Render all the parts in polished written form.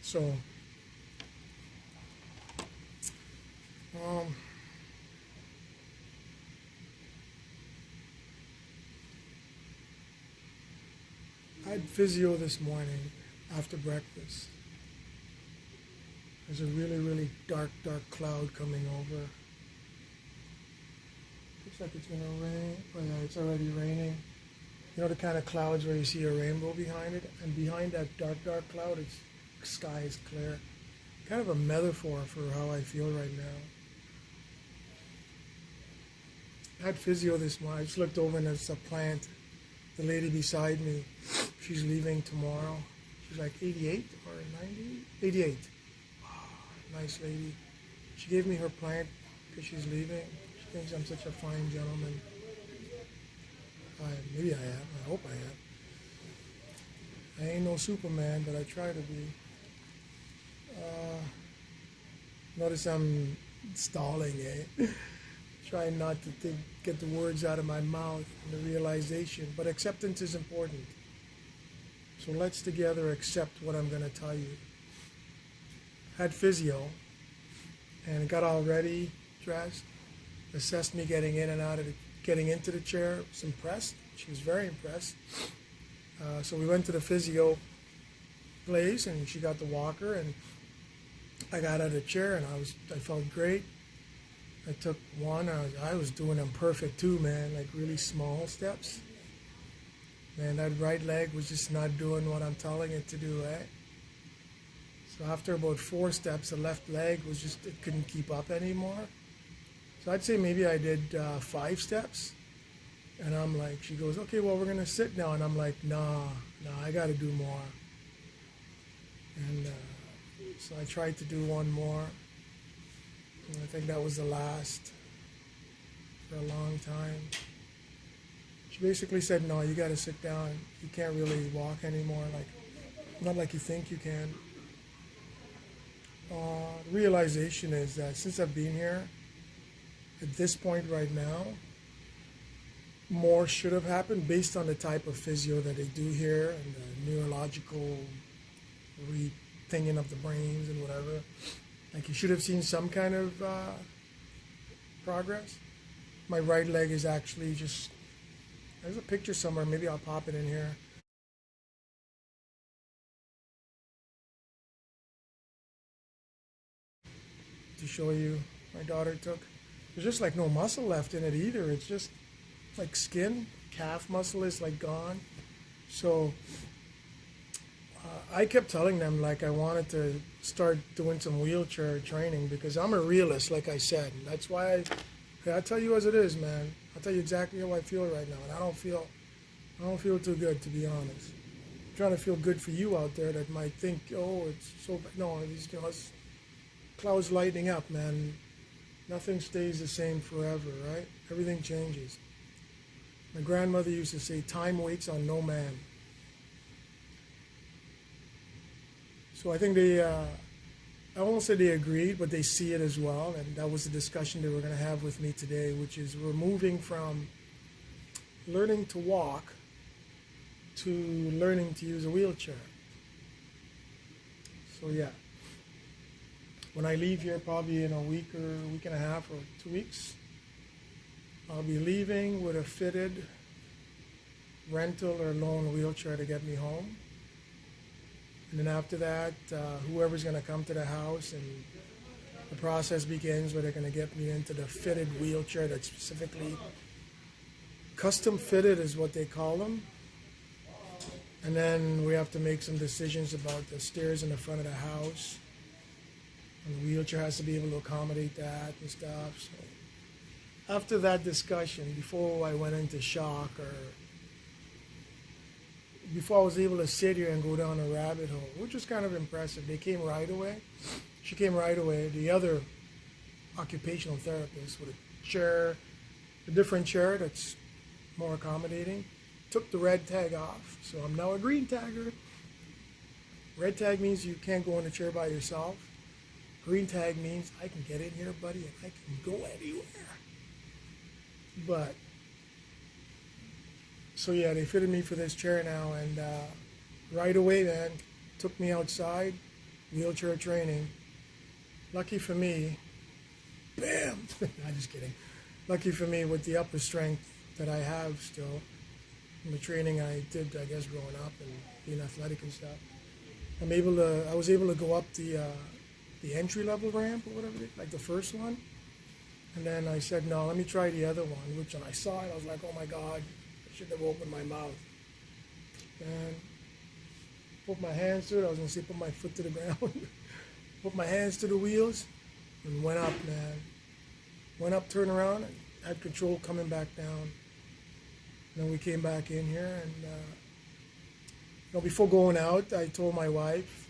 So, um, I had physio this morning after breakfast. There's a really, really dark, dark cloud coming over. Looks like it's gonna rain. Oh yeah, it's already raining. You know the kind of clouds where you see a rainbow behind it, and behind that dark, dark cloud, it's sky is clear. Kind of a metaphor for how I feel right now. I had physio this morning. I just looked over and there's a plant. The lady beside me, she's leaving tomorrow. She's like 88 or 90? 88. Wow, nice lady. She gave me her plant because she's leaving. She thinks I'm such a fine gentleman. Maybe I am. I hope I am. I ain't no Superman, but I try to be. Notice I'm stalling, eh? Trying not to get the words out of my mouth and the realization. But acceptance is important. So let's together accept what I'm going to tell you. Had physio and got all ready, dressed, assessed me getting in and out of getting into the chair. Was impressed. She was very impressed. So we went to the physio place and she got the walker and I got out of the chair and I felt great. I took one. I was doing them perfect too, man. Like really small steps. Man, that right leg was just not doing what I'm telling it to do, eh? So after about 4 steps, the left leg was just, it couldn't keep up anymore. So I'd say maybe I did 5 steps. And I'm like, she goes, okay, well, we're going to sit now. And I'm like, nah, I got to do more. And so I tried to do one more. And I think that was the last for a long time. She basically said, no, you got to sit down. You can't really walk anymore. Like, not like you think you can. The realization is that since I've been here, at this point right now, more should have happened based on the type of physio that they do here and the neurological rethinking of the brains and whatever. Like you should have seen some kind of progress. My right leg is actually just, there's a picture somewhere, maybe I'll pop it in here. To show you, my daughter took. There's just like no muscle left in it either. It's just like skin, calf muscle is like gone. So I kept telling them like I wanted to start doing some wheelchair training because I'm a realist, like I said. And that's why I'll tell you as it is, man. I'll tell you exactly how I feel right now. And I don't feel too good, to be honest. I'm trying to feel good for you out there that might think, oh, it's so bad. No, it's clouds lightening up, man. Nothing stays the same forever, right? Everything changes. My grandmother used to say, time waits on no man. So I think I won't say they agreed, but they see it as well. And that was the discussion they were going to have with me today, which is we're moving from learning to walk to learning to use a wheelchair. So yeah, when I leave here, probably in a week or a week and a half or 2 weeks, I'll be leaving with a fitted rental or loan wheelchair to get me home. And then after that, whoever's going to come to the house and the process begins where they're going to get me into the fitted wheelchair that's specifically custom fitted is what they call them. And then we have to make some decisions about the stairs in the front of the house. And the wheelchair has to be able to accommodate that and stuff. So after that discussion, before I went into shock or before I was able to sit here and go down a rabbit hole, which was kind of impressive. They came right away. She came right away. The other occupational therapist with a chair, a different chair that's more accommodating, took the red tag off. So I'm now a green tagger. Red tag means you can't go in the chair by yourself. Green tag means I can get in here, buddy, and I can go anywhere. But so yeah, they fitted me for this chair now, and right away, man, took me outside, wheelchair training. Lucky for me, bam! I'm just kidding. Lucky for me, with the upper strength that I have still, from the training I did, I guess, growing up and being athletic and stuff, I was able to go up the entry level ramp or whatever, like the first one. And then I said, no, let me try the other one, which when I saw it, I was like, oh my God, I shouldn't have opened my mouth. And put my hands to it. I was going to say put my foot to the ground. Put my hands to the wheels and went up, man. Went up, turned around, and had control coming back down. And then we came back in here, and before going out, I told my wife,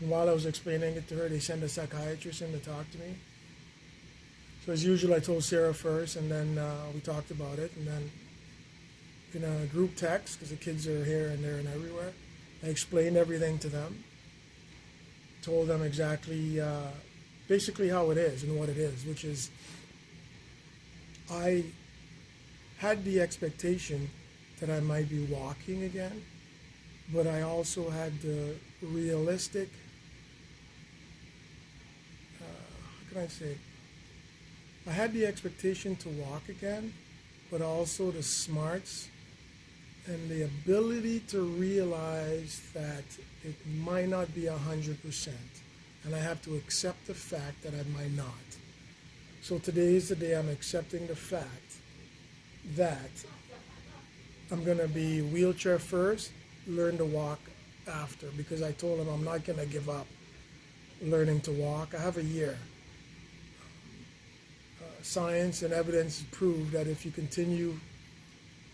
and while I was explaining it to her, they sent a psychiatrist in to talk to me. So as usual, I told Sarah first, and then we talked about it, and then in a group text, because the kids are here and there and everywhere, I explained everything to them, told them exactly, basically how it is and what it is, which is I had the expectation that I might be walking again, but I also had the realistic, how can I say, I had the expectation to walk again, but also the smarts and the ability to realize that it might not be 100%, and I have to accept the fact that I might not. So today is the day I'm accepting the fact that I'm going to be wheelchair first, learn to walk after, because I told him I'm not going to give up learning to walk. I have a year. Science and evidence prove that if you continue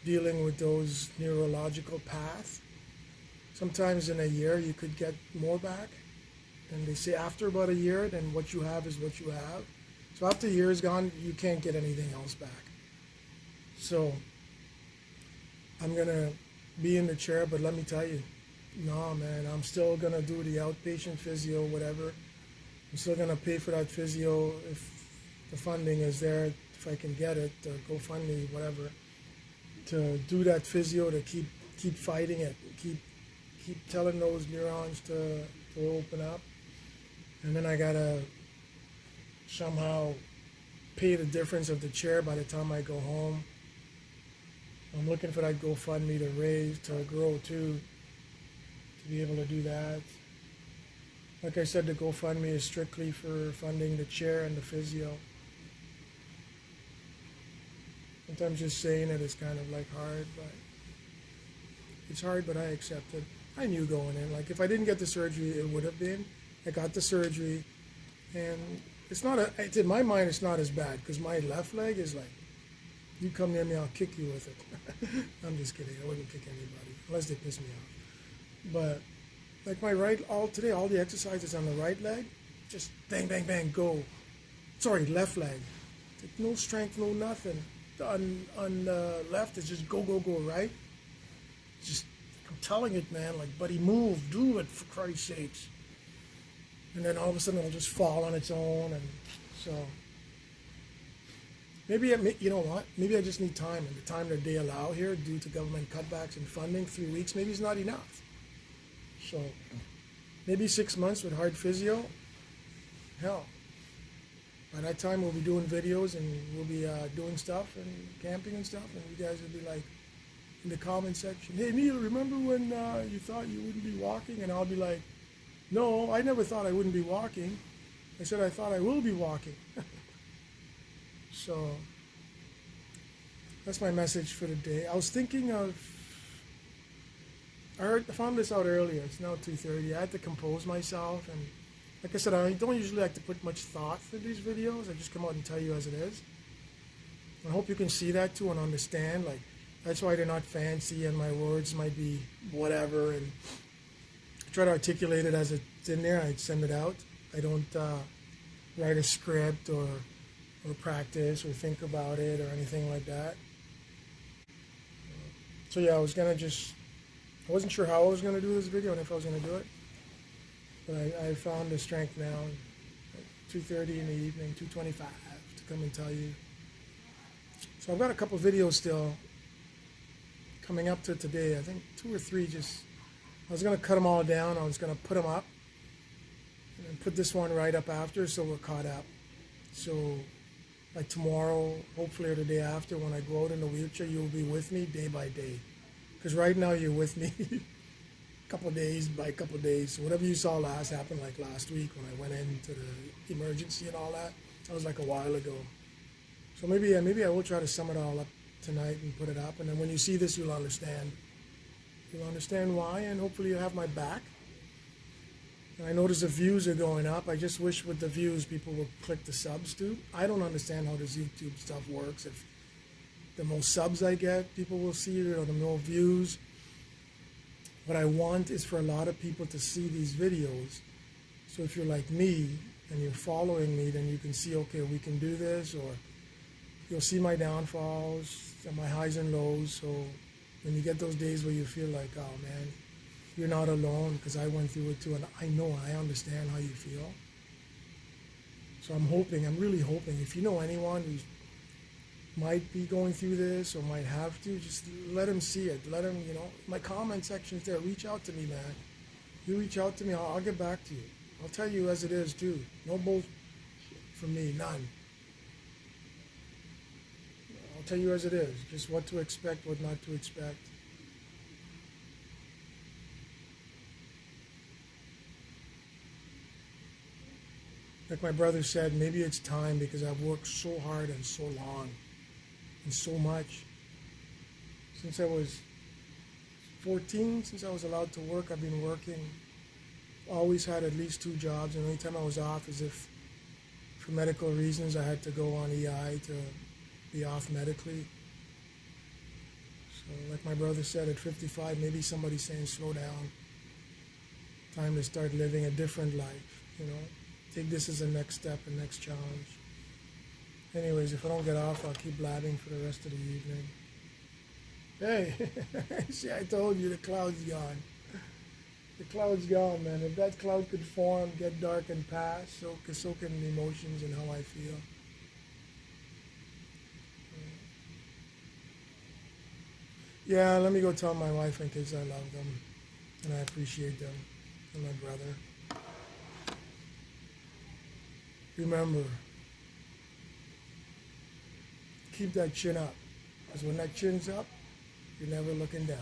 dealing with those neurological paths, sometimes in a year you could get more back. And they say after about a year, then what you have is what you have. So after a year is gone, you can't get anything else back. So I'm going to be in the chair, but let me tell you, no, man, I'm still going to do the outpatient physio, whatever. I'm still going to pay for that physio if the funding is there, if I can get it, GoFundMe, whatever, to do that physio, to keep fighting it, keep telling those neurons to open up. And then I got to somehow pay the difference of the chair by the time I go home. I'm looking for that GoFundMe to raise, to grow too, to be able to do that. Like I said, the GoFundMe is strictly for funding the chair and the physio. Sometimes just saying it is kind of like hard, but it's hard, but I accept it. I knew going in, like if I didn't get the surgery, it would have been. I got the surgery, and it's not, in my mind, it's not as bad, because my left leg is like, you come near me, I'll kick you with it. I'm just kidding, I wouldn't kick anybody, unless they piss me off. But like my right, all the exercises on the right leg, just bang, bang, bang, go. Sorry, left leg. Like no strength, no nothing. On the left, it's just go, go, go, right? Just, I'm telling it, man, like, buddy, move, do it, for Christ's sakes. And then all of a sudden it'll just fall on its own, and so maybe, you know what, maybe I just need time, and the time that they allow here due to government cutbacks and funding, 3 weeks, maybe it's not enough. So maybe 6 months with hard physio, hell, by that time we'll be doing videos and we'll be doing stuff and camping and stuff, and you guys will be like in the comment section, hey Neil, remember when you thought you wouldn't be walking? And I'll be like, no, I never thought I wouldn't be walking. I said I thought I will be walking. So that's my message for the day. I was thinking of, I found this out earlier. It's now 2:30. I had to compose myself, and like I said, I don't usually like to put much thought to these videos. I just come out and tell you as it is. I hope you can see that too and understand. Like, that's why they're not fancy, and my words might be whatever, and try to articulate it as it's in there. I'd send it out. I don't write a script or practice or think about it or anything like that. So yeah, I wasn't sure how I was going to do this video and if I was going to do it, but I found the strength now at 2:30 in the evening, 2:25, to come and tell you. So I've got a couple videos still coming up to today. I think 2 or 3 just, I was going to cut them all down. I was going to put them up and put this one right up after so we're caught up. So like tomorrow, hopefully, or the day after, when I go out in the wheelchair, you'll be with me day by day. Because right now you're with me couple days by couple days. So whatever you saw happened like last week when I went into the emergency and all that. That was like a while ago. So maybe I will try to sum it all up tonight and put it up. And then when you see this, you'll understand. You'll understand why, and hopefully you'll have my back. And I notice the views are going up. I just wish with the views people would click the subs too. I don't understand how this YouTube stuff works. If the more subs I get, people will see it, or the more views. What I want is for a lot of people to see these videos. So if you're like me and you're following me, then you can see, okay, we can do this, or you'll see my downfalls and my highs and lows. So when you get those days where you feel like, oh man, you're not alone, because I went through it too, and I understand how you feel. So I'm really hoping, if you know anyone who might be going through this or might have to, just let them see it. Let them, my comment section's there. Reach out to me, man. You reach out to me, I'll get back to you. I'll tell you as it is too. No bullshit from me, none. I'll tell you as it is, just what to expect, what not to expect. Like my brother said, maybe it's time, because I've worked so hard and so long and so much. Since I was 14, since I was allowed to work, I've been working. Always had at least 2 jobs, and the only time I was off is if, for medical reasons, I had to go on EI to be off medically. So like my brother said, at 55, maybe somebody's saying, slow down. Time to start living a different life, Take this as a next step, a next challenge. Anyways, if I don't get off, I'll keep blabbing for the rest of the evening. Hey, see, I told you the cloud's gone. The cloud's gone, man. If that cloud could form, get dark and pass, so can the emotions and how I feel. Yeah, let me go tell my wife and kids I love them and I appreciate them, and my brother. Remember, keep that chin up, because when that chin's up, you're never looking down.